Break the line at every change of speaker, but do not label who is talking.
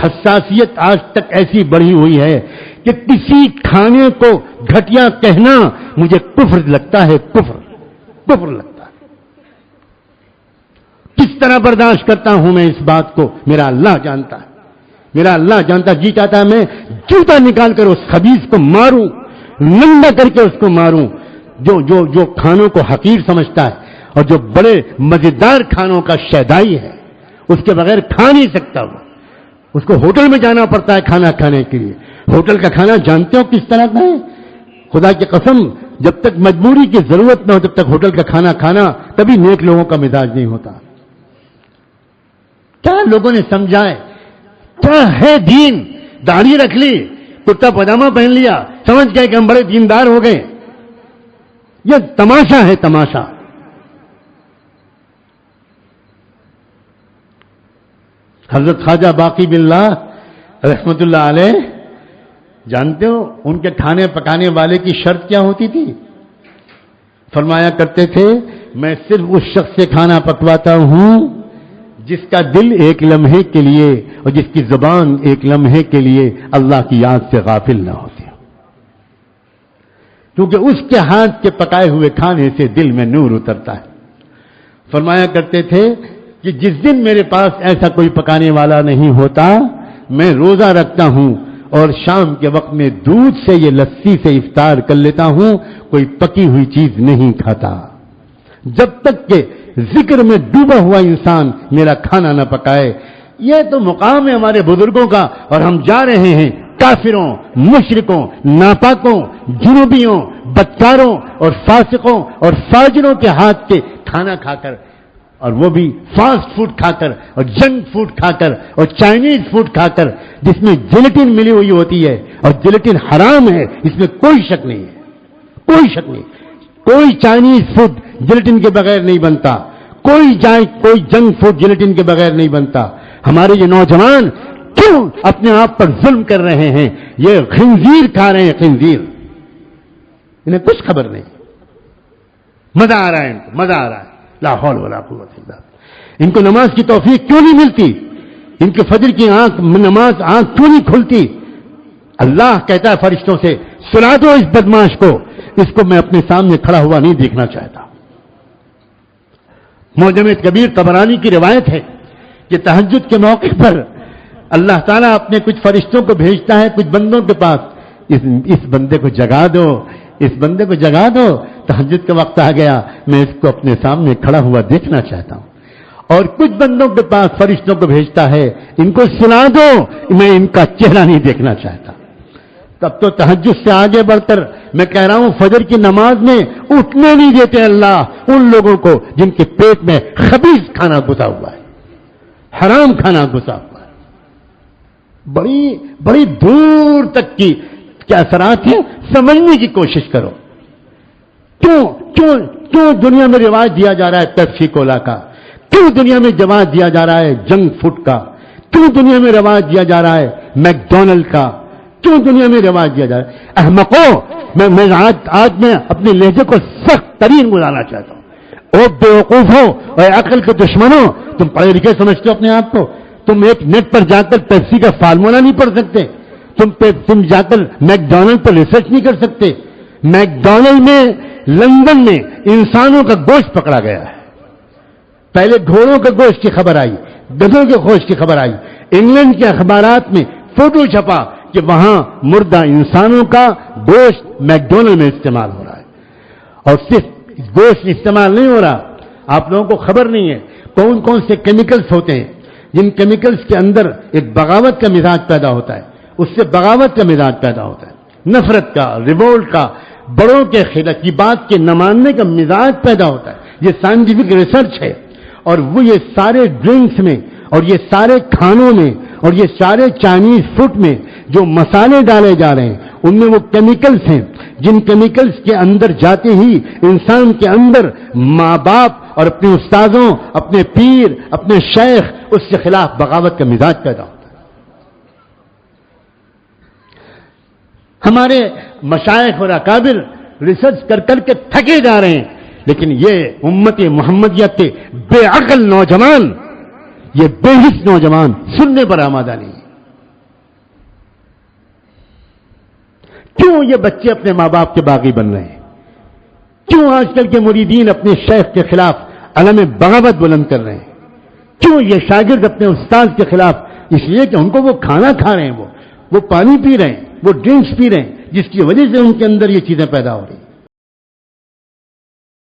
حساسیت آج تک ایسی بڑھی ہوئی ہے کہ کسی کھانے کو گھٹیا کہنا مجھے کفر لگتا ہے، کفر لگتا ہے۔ کس طرح برداشت کرتا ہوں میں اس بات کو، میرا اللہ جانتا ہے، میرا اللہ جانتا۔ جی چاہتا ہے میں جوتا نکال کر اس خبیث کو ماروں، ننگا کر کے اس کو ماروں جو کھانوں کو حقیر سمجھتا ہے اور جو بڑے مزیدار کھانوں کا شیدائی ہے، اس کے بغیر کھا نہیں سکتا وہ۔ اس کو ہوٹل میں جانا پڑتا ہے کھانا کھانے کے لیے۔ ہوٹل کا کھانا جانتے ہو کس طرح کا ہے؟ خدا کی قسم، جب تک مجبوری کی ضرورت نہ ہو جب تک ہوٹل کا کھانا کھانا کبھی نیک لوگوں کا مزاج نہیں ہوتا۔ کیا لوگوں نے سمجھا ہے؟ کیا ہے دین؟ داڑھی رکھ لی، کرتا پاجامہ پہن لیا، سمجھ گئے کہ ہم بڑے دیندار ہو گئے۔ یہ تماشا ہے، تماشا۔ حضرت خواجہ باقی باللہ رحمت اللہ علیہ، جانتے ہو ان کے کھانے پکانے والے کی شرط کیا ہوتی تھی؟ فرمایا کرتے تھے میں صرف اس شخص سے کھانا پکواتا ہوں جس کا دل ایک لمحے کے لیے اور جس کی زبان ایک لمحے کے لیے اللہ کی یاد سے غافل نہ ہوتی، کیونکہ اس کے ہاتھ کے پکائے ہوئے کھانے سے دل میں نور اترتا ہے۔ فرمایا کرتے تھے کہ جس دن میرے پاس ایسا کوئی پکانے والا نہیں ہوتا، میں روزہ رکھتا ہوں اور شام کے وقت میں دودھ سے یہ لسی سے افطار کر لیتا ہوں، کوئی پکی ہوئی چیز نہیں کھاتا جب تک کہ ذکر میں ڈوبا ہوا انسان میرا کھانا نہ پکائے۔ یہ تو مقام ہے ہمارے بزرگوں کا، اور ہم جا رہے ہیں کافروں، مشرکوں، ناپاکوں، جنوبیوں، بدکاروں اور فاسقوں اور فاجروں کے ہاتھ کے کھانا کھا کر، اور وہ بھی فاسٹ فوڈ کھا کر اور جنک فوڈ کھا کر اور چائنیز فوڈ کھا کر، جس میں جیلیٹن ملی ہوئی ہوتی ہے، اور جیلیٹن حرام ہے، اس میں کوئی شک نہیں ہے، کوئی شک نہیں۔ کوئی چائنیز فوڈ جیلیٹن کے بغیر نہیں بنتا، کوئی جنک فوڈ جیلیٹن کے بغیر نہیں بنتا۔ ہمارے یہ نوجوان کیوں اپنے آپ پر ظلم کر رہے ہیں؟ یہ خنزیر کھا رہے ہیں، خنزیر، انہیں کچھ خبر نہیں۔ مزہ آ رہا ہے ان کو، مزہ آ رہا ہے، لا حول ولا قوت الا باللہ۔ ان کو نماز کی توفیق کیوں نہیں ملتی؟ ان کے فجر کی نماز آنکھ کیوں نہیں کھلتی؟ اللہ کہتا ہے فرشتوں سے سلا دو اس بدماش کو، اس کو میں اپنے سامنے کھڑا ہوا نہیں دیکھنا چاہتا۔ معجم کبیر طبرانی کی روایت ہے کہ تہجد کے موقع پر اللہ تعالیٰ اپنے کچھ فرشتوں کو بھیجتا ہے کچھ بندوں کے پاس، اس بندے کو جگا دو، اس بندے کو جگا دو، تہجد کا وقت آ گیا، میں اس کو اپنے سامنے کھڑا ہوا دیکھنا چاہتا ہوں۔ اور کچھ بندوں کے پاس فرشتوں کو بھیجتا ہے ان کو سنا دو، میں ان کا چہرہ نہیں دیکھنا چاہتا۔ تب تو تہجد سے آگے بڑھ کر میں کہہ رہا ہوں فجر کی نماز میں اٹھنے نہیں دیتے اللہ ان لوگوں کو جن کے پیٹ میں خبیث کھانا گھسا ہوا ہے، حرام کھانا گھسا ہوا ہے۔ بڑی دور تک کی کیا اثرات ہیں، سمجھنے کی کوشش کرو۔ کیوں دنیا میں رواج دیا جا رہا ہے پیپسی کولا کا؟ کیوں دنیا میں رواج دیا جا رہا ہے جنک فوڈ کا؟ کیوں دنیا میں رواج دیا جا رہا ہے میکڈونلڈ کا؟ کیوں دنیا میں رواج دیا جا رہا ہے؟ احمقوں، میں آج میں اپنے لہجے کو سخت ترین بلانا چاہتا ہوں۔ او بیوقوفوں اور عقل کے دشمنوں، تم پڑھے لکھے سمجھتے ہو اپنے آپ کو؟ تم ایک نیٹ پر جا کر پیپسی کا فارمولا نہیں پڑھ سکتے؟ تم جا کر میکڈونلڈ پر ریسرچ نہیں کر سکتے؟ میکڈونلڈ میں لندن میں انسانوں کا گوشت پکڑا گیا ہے، پہلے گھوڑوں کے گوشت کی خبر آئی، گدھوں کے گوشت کی خبر آئی، انگلینڈ کے اخبارات میں فوٹو چھپا کہ وہاں مردہ انسانوں کا گوشت میکڈونلڈ میں استعمال ہو رہا ہے۔ اور صرف گوشت استعمال نہیں ہو رہا، آپ لوگوں کو خبر نہیں ہے کون کون سے کیمیکلز ہوتے ہیں، جن کیمیکلز کے اندر ایک بغاوت کا مزاج پیدا ہوتا ہے، اس سے بغاوت کا مزاج پیدا ہوتا ہے، نفرت کا، ریوولٹ کا، بڑوں کے خلاف کی بات کے نہ ماننے کا مزاج پیدا ہوتا ہے۔ یہ سائنٹیفک ریسرچ ہے، اور وہ یہ سارے ڈرنکس میں اور یہ سارے کھانوں میں اور یہ سارے چائنیز فوڈ میں جو مسالے ڈالے جا رہے ہیں ان میں وہ کیمیکلز ہیں جن کیمیکلز کے اندر جاتے ہی انسان کے اندر ماں باپ اور اپنے استاذوں، اپنے پیر، اپنے شیخ، اس کے خلاف بغاوت کا مزاج پیدا ہوتا ہے۔ ہمارے مشائخ اور اکابر ریسرچ کر کر کے تھکے جا رہے ہیں، لیکن یہ امت محمدیہ کے بے عقل نوجوان، یہ بے حس نوجوان سننے پر آمادہ نہیں ہے، کیوں یہ بچے اپنے ماں باپ کے باغی بن رہے ہیں؟ کیوں آج کل کے مریدین اپنے شیخ کے خلاف علم بغاوت بلند کر رہے ہیں؟ کیوں یہ شاگرد اپنے استاد کے خلاف؟ اس لیے کہ ان کو وہ کھانا کھا رہے ہیں، وہ پانی پی رہے ہیں، وہ ڈرنکس پی رہے ہیں، جس کی وجہ سے ان کے اندر یہ چیزیں پیدا ہو رہی ہیں۔